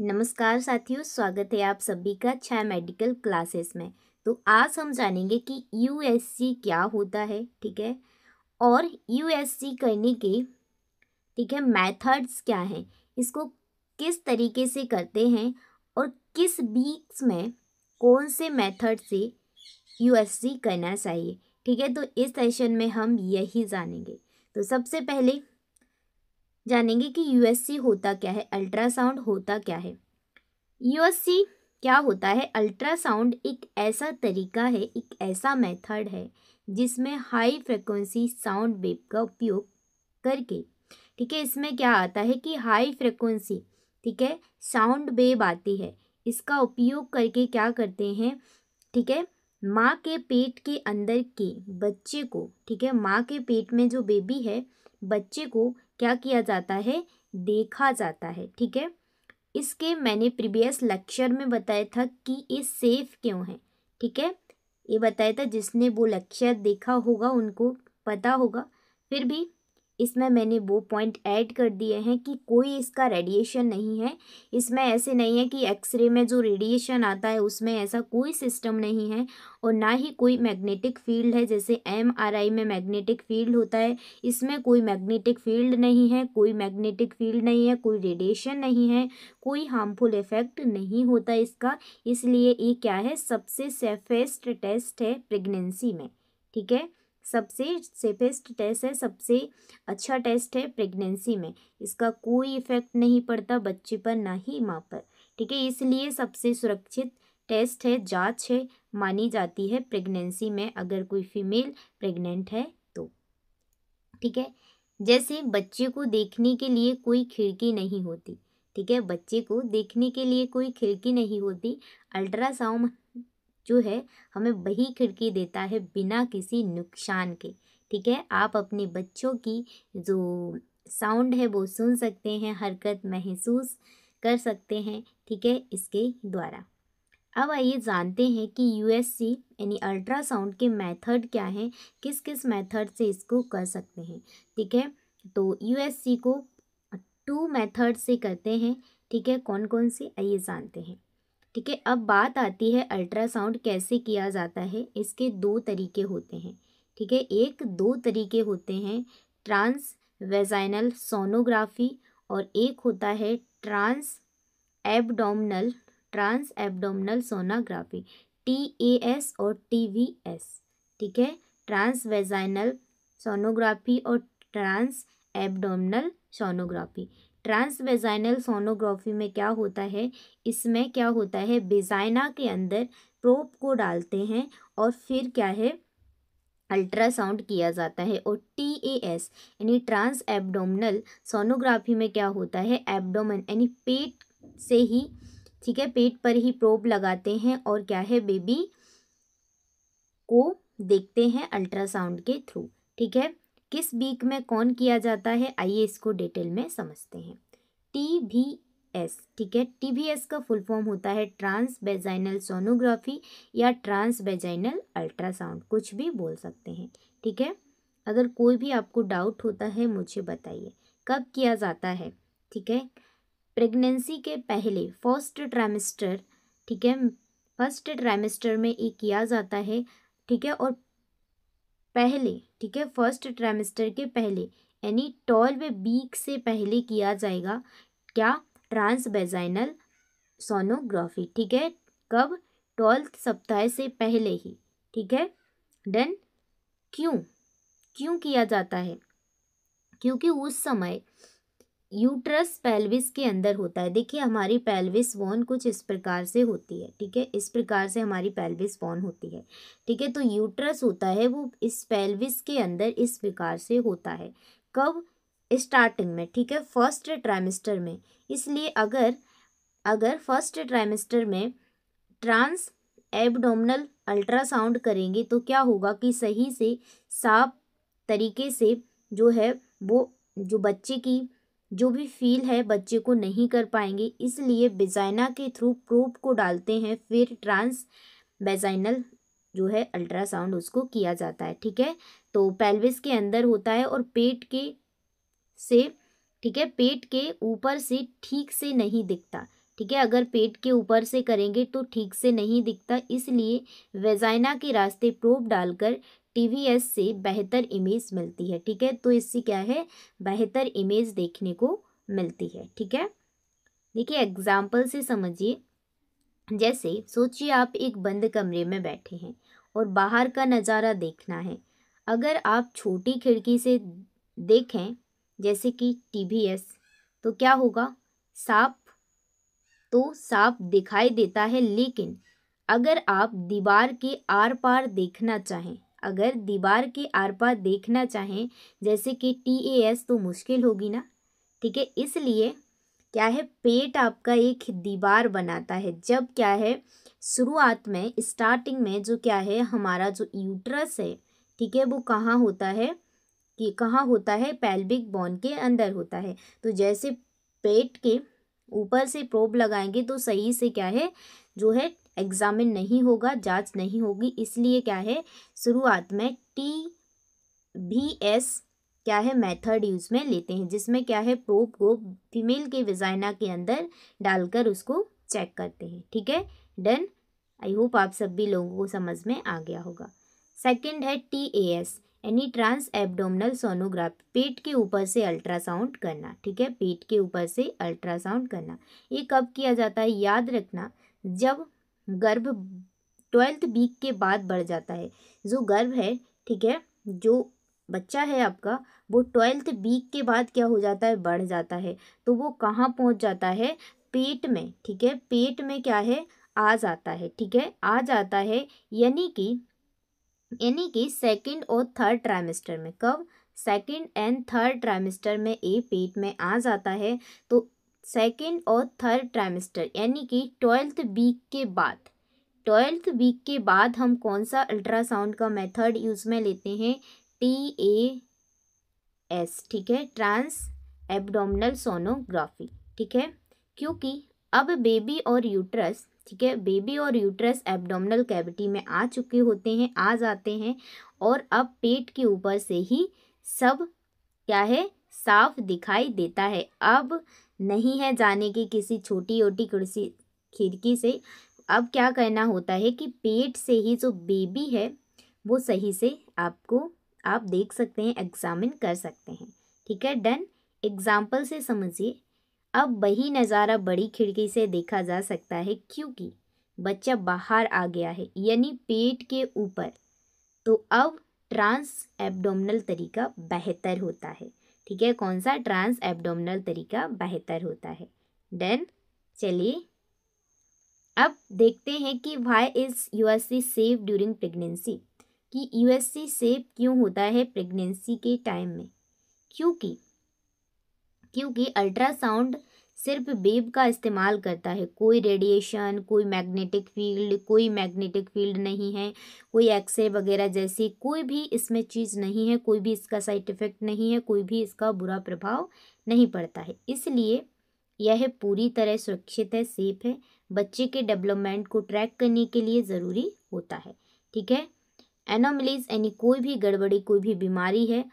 नमस्कार साथियों, स्वागत है आप सभी का छाया मेडिकल क्लासेस में। तो आज हम जानेंगे कि यूएससी क्या होता है, ठीक है, और यूएससी करने के, ठीक है, मेथड्स क्या हैं, इसको किस तरीके से करते हैं और किस वीक्स में कौन से मेथड से यूएससी करना चाहिए, ठीक है। तो इस सेशन में हम यही जानेंगे। तो सबसे पहले जानेंगे कि यूएससी होता क्या है, अल्ट्रासाउंड होता क्या है। यूएससी क्या होता है? अल्ट्रासाउंड एक ऐसा तरीका है, एक ऐसा मेथड है जिसमें हाई फ्रिक्वेंसी साउंड वेव का उपयोग करके, ठीक है, इसमें क्या आता है कि हाई फ्रिक्वेंसी, ठीक है, साउंड वेव आती है। इसका उपयोग करके क्या करते हैं, ठीक है, माँ के पेट के अंदर के बच्चे को, ठीक है, माँ के पेट में जो बेबी है, बच्चे को क्या किया जाता है, देखा जाता है, ठीक है। इसके मैंने प्रीवियस लेक्चर में बताया था कि ये सेफ क्यों है, ठीक है, ये बताया था। जिसने वो लेक्चर देखा होगा उनको पता होगा। फिर भी इसमें मैंने वो पॉइंट ऐड कर दिए हैं कि कोई इसका रेडिएशन नहीं है। इसमें ऐसे नहीं है कि एक्सरे में जो रेडिएशन आता है उसमें ऐसा कोई सिस्टम नहीं है, और ना ही कोई मैग्नेटिक फील्ड है जैसे एमआरआई में मैग्नेटिक फील्ड होता है। इसमें कोई मैग्नेटिक फील्ड नहीं है, कोई मैग्नेटिक फील्ड नहीं है, कोई रेडिएशन नहीं है, कोई हार्मफुल इफेक्ट नहीं होता इसका। इसलिए ये क्या है, सबसे सेफेस्ट टेस्ट है प्रेगनेंसी में, ठीक है, सबसे सेफेस्ट टेस्ट है, सबसे अच्छा टेस्ट है प्रेगनेंसी में। इसका कोई इफेक्ट नहीं पड़ता बच्चे पर ना ही माँ पर, ठीक है। इसलिए सबसे सुरक्षित टेस्ट है, जांच है, मानी जाती है प्रेगनेंसी में, अगर कोई फीमेल प्रेग्नेंट है तो, ठीक है। जैसे बच्चे को देखने के लिए कोई खिड़की नहीं होती, ठीक है, बच्चे को देखने के लिए कोई खिड़की नहीं होती, अल्ट्रासाउंड जो है हमें वही खिड़की देता है बिना किसी नुकसान के, ठीक है। आप अपने बच्चों की जो साउंड है वो सुन सकते हैं, हरकत महसूस कर सकते हैं, ठीक है, इसके द्वारा। अब आइए जानते हैं कि यूएससी यानी अल्ट्रासाउंड के मेथड क्या हैं, किस किस मेथड से इसको कर सकते हैं, ठीक है। तो यूएससी को 2 मेथड से करते हैं, ठीक है। कौन कौन से, आइए जानते हैं, ठीक है। अब बात आती है अल्ट्रासाउंड कैसे किया जाता है। इसके 2 तरीके होते हैं, ठीक है। एक 2 तरीके होते हैं, ट्रांस वेजाइनल सोनोग्राफी, और एक होता है abdominal trans abdominal sonography, TAS और TVS, ठीक है। ट्रांस वेजाइनल सोनोग्राफी और trans abdominal sonography. Trans vaginal sonography में क्या होता है, इसमें क्या होता है, वेजाइना के अंदर प्रोब को डालते हैं और फिर क्या है, अल्ट्रासाउंड किया जाता है। और TAS यानी ट्रांस एब्डोमिनल सोनोग्राफी में क्या होता है, एब्डोमेन यानी पेट से ही, ठीक है, पेट पर ही प्रोब लगाते हैं और क्या है, बेबी को देखते हैं अल्ट्रासाउंड के थ्रू, ठीक है। किस वीक में कौन किया जाता है, आइए इसको डिटेल में समझते हैं। TVS, ठीक है, TVS का फुल फॉर्म होता है ट्रांस वेजाइनल सोनोग्राफी या ट्रांस वेजाइनल अल्ट्रासाउंड, कुछ भी बोल सकते हैं, ठीक है। अगर कोई भी आपको डाउट होता है मुझे बताइए। कब किया जाता है, ठीक है, प्रेगनेंसी के पहले, फर्स्ट ट्राइमेस्टर, ठीक है, फर्स्ट ट्राइमेस्टर में ये किया जाता है, ठीक है। और पहले, ठीक है, फर्स्ट ट्राइमेस्टर के पहले यानी 12 वीक से पहले किया जाएगा क्या, ट्रांस वेजाइनल सोनोग्राफी, ठीक है। कब, 12 सप्ताह से पहले ही, ठीक है, डन। क्यों क्यों किया जाता है, क्योंकि उस समय यूट्रस पेल्विस के अंदर होता है। देखिए हमारी पेल्विस बोन कुछ इस प्रकार से होती है, ठीक है, इस प्रकार से हमारी पेल्विस बोन होती है, ठीक है। तो यूट्रस होता है वो इस पेल्विस के अंदर इस प्रकार से होता है। कब, स्टार्टिंग में, ठीक है, फर्स्ट ट्राइमेस्टर में। इसलिए अगर अगर फर्स्ट ट्राइमेस्टर में ट्रांस एब्डोमिनल अल्ट्रासाउंड करेंगे तो क्या होगा कि सही से साफ तरीके से जो है वो जो बच्चे की जो भी फील है बच्चे को नहीं कर पाएंगे। इसलिए वेजाइना के थ्रू प्रोब को डालते हैं, फिर ट्रांस वेजाइनल जो है अल्ट्रासाउंड उसको किया जाता है, ठीक है। तो पेल्विस के अंदर होता है और पेट के से, ठीक है, पेट के ऊपर से ठीक से नहीं दिखता, ठीक है। अगर पेट के ऊपर से करेंगे तो ठीक से नहीं दिखता, इसलिए वेजाइना के रास्ते प्रोब डालकर टीवीएस से बेहतर इमेज मिलती है। ठीक है, तो इससे क्या है, बेहतर इमेज देखने को मिलती है। ठीक है, देखिए एग्जाम्पल से समझिए। जैसे सोचिए आप एक बंद कमरे में बैठे हैं और बाहर का नज़ारा देखना है। अगर आप छोटी खिड़की से देखें जैसे कि टीवीएस, तो क्या होगा, साफ दिखाई देता है। लेकिन अगर आप दीवार के आर पार देखना चाहें, जैसे कि टीएएस, तो मुश्किल होगी ना। ठीक है, इसलिए क्या है, पेट आपका एक दीवार बनाता है। जब क्या है, शुरुआत में स्टार्टिंग में जो क्या है, हमारा जो यूट्रस है, ठीक है, वो कहाँ होता है, पेल्विक बोन के अंदर होता है। तो जैसे पेट के ऊपर से प्रोब लगाएंगे तो सही से क्या है, जो है एग्जामिन नहीं होगा, जांच नहीं होगी। इसलिए क्या है, शुरुआत में TVS क्या है, मेथड यूज में लेते हैं, जिसमें क्या है, प्रोब को फीमेल के विजाइना के अंदर डालकर उसको चेक करते हैं। ठीक है, डन। आई होप आप सभी लोगों को समझ में आ गया होगा। सेकंड है TAS यानी ट्रांस एब्डोमिनल सोनोग्राफी, पेट के ऊपर से अल्ट्रासाउंड करना। ठीक है, पेट के ऊपर से अल्ट्रासाउंड करना। ये कब किया जाता है, याद रखना, जब गर्भ 12th वीक के बाद बढ़ जाता है। जो गर्भ है, ठीक है, जो बच्चा है आपका, वो 12th वीक के बाद क्या हो जाता है, बढ़ जाता है। तो वो कहाँ पहुँच जाता है, पेट में। ठीक है, पेट में क्या है, आ जाता है। ठीक है, आ जाता है, यानी कि सेकंड और थर्ड ट्राइमेस्टर में। कब, सेकंड एंड थर्ड ट्राइमेस्टर में ए पेट में आ जाता है। तो सेकंड और थर्ड ट्राइमेस्टर यानी कि 12th वीक के बाद हम कौन सा अल्ट्रासाउंड का मेथड यूज में लेते हैं, TAS। ठीक है, ट्रांस एब्डोमिनल सोनोग्राफी। ठीक है, क्योंकि अब बेबी और यूट्रस, ठीक है, बेबी और यूट्रस एब्डोमिनल कैविटी में आ जाते हैं और अब पेट के ऊपर से ही सब क्या है, साफ दिखाई देता है। अब नहीं है जाने की किसी छोटी छोटी खिड़की से। अब क्या करना होता है कि पेट से ही जो बेबी है वो सही से आप देख सकते हैं, एग्जामिन कर सकते हैं। ठीक है, डन। एग्जाम्पल से समझिए। अब वही नज़ारा बड़ी खिड़की से देखा जा सकता है क्योंकि बच्चा बाहर आ गया है, यानी पेट के ऊपर। तो अब ट्रांस एब्डोमिनल तरीका बेहतर होता है। ठीक है, कौन सा, ट्रांस एब्डोमिनल तरीका बेहतर होता है। डन। चलिए अब देखते हैं कि why is USC safe during pregnancy, कि यूएससी सेफ क्यों होता है प्रेगनेंसी के टाइम में। क्योंकि अल्ट्रासाउंड सिर्फ बेब का इस्तेमाल करता है, कोई रेडिएशन, कोई मैग्नेटिक फील्ड नहीं है, कोई एक्सरे वगैरह जैसी कोई भी इसमें चीज़ नहीं है, कोई भी इसका साइड इफेक्ट नहीं है, कोई भी इसका बुरा प्रभाव नहीं पड़ता है। इसलिए यह पूरी तरह सुरक्षित है, सेफ है, बच्चे के डेवलपमेंट को ट्रैक करने के लिए ज़रूरी होता है। ठीक है, एनोमलीज यानी कोई भी गड़बड़ी, कोई भी बीमारी है,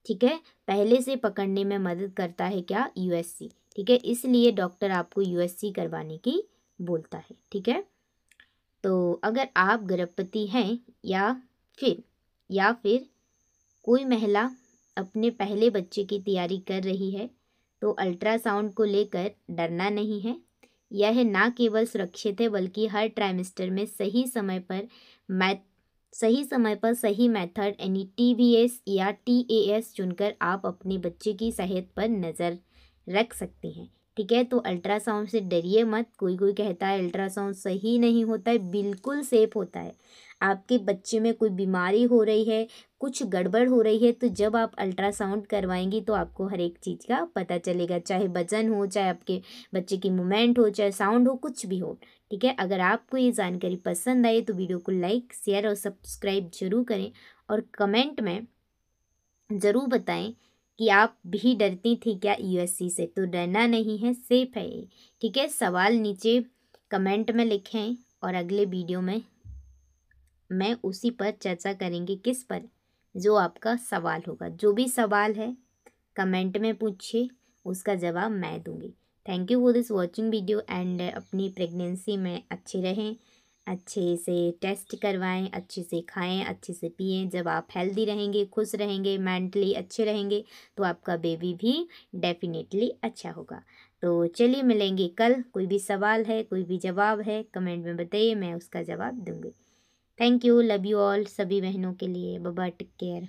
ठीक है, पहले से पकड़ने में मदद करता है क्या, यूएससी। ठीक है, इसलिए डॉक्टर आपको यूएससी करवाने की बोलता है। ठीक है, तो अगर आप गर्भवती हैं या फिर कोई महिला अपने पहले बच्चे की तैयारी कर रही है तो अल्ट्रासाउंड को लेकर डरना नहीं है। यह ना केवल सुरक्षित है बल्कि हर ट्राइमेस्टर में सही समय पर सही मेथड यानी TVS या TAS चुनकर आप अपने बच्चे की सेहत पर नज़र रख सकते हैं। ठीक है, तो अल्ट्रासाउंड से डरिए मत। कोई कहता है अल्ट्रासाउंड सही नहीं होता है, बिल्कुल सेफ होता है। आपके बच्चे में कोई बीमारी हो रही है, कुछ गड़बड़ हो रही है, तो जब आप अल्ट्रासाउंड करवाएंगी तो आपको हर एक चीज़ का पता चलेगा, चाहे वजन हो, चाहे आपके बच्चे की मूवमेंट हो, चाहे साउंड हो, कुछ भी हो। ठीक है, अगर आपको ये जानकारी पसंद आए तो वीडियो को लाइक, शेयर और सब्सक्राइब जरूर करें और कमेंट में ज़रूर बताएं कि आप भी डरती थी क्या यूएससी से। तो डरना नहीं है, सेफ है ये। ठीक है, सवाल नीचे कमेंट में लिखें और अगले वीडियो में मैं उसी पर चर्चा करेंगे, किस पर, जो आपका सवाल होगा। जो भी सवाल है कमेंट में पूछिए, उसका जवाब मैं दूंगी। Thank you for this watching video and अपनी प्रेगनेंसी में अच्छे रहें, अच्छे से टेस्ट करवाएं, अच्छे से खाएं, अच्छे से पिएं। जब आप हेल्दी रहेंगे, खुश रहेंगे, मेंटली अच्छे रहेंगे तो आपका बेबी भी डेफिनेटली अच्छा होगा। तो चलिए मिलेंगे कल। कोई भी सवाल है, कोई भी जवाब है, कमेंट में बताइए, मैं उसका जवाब दूंगी। Thank you, love you all सभी बहनों के लिए। Bye bye, take care.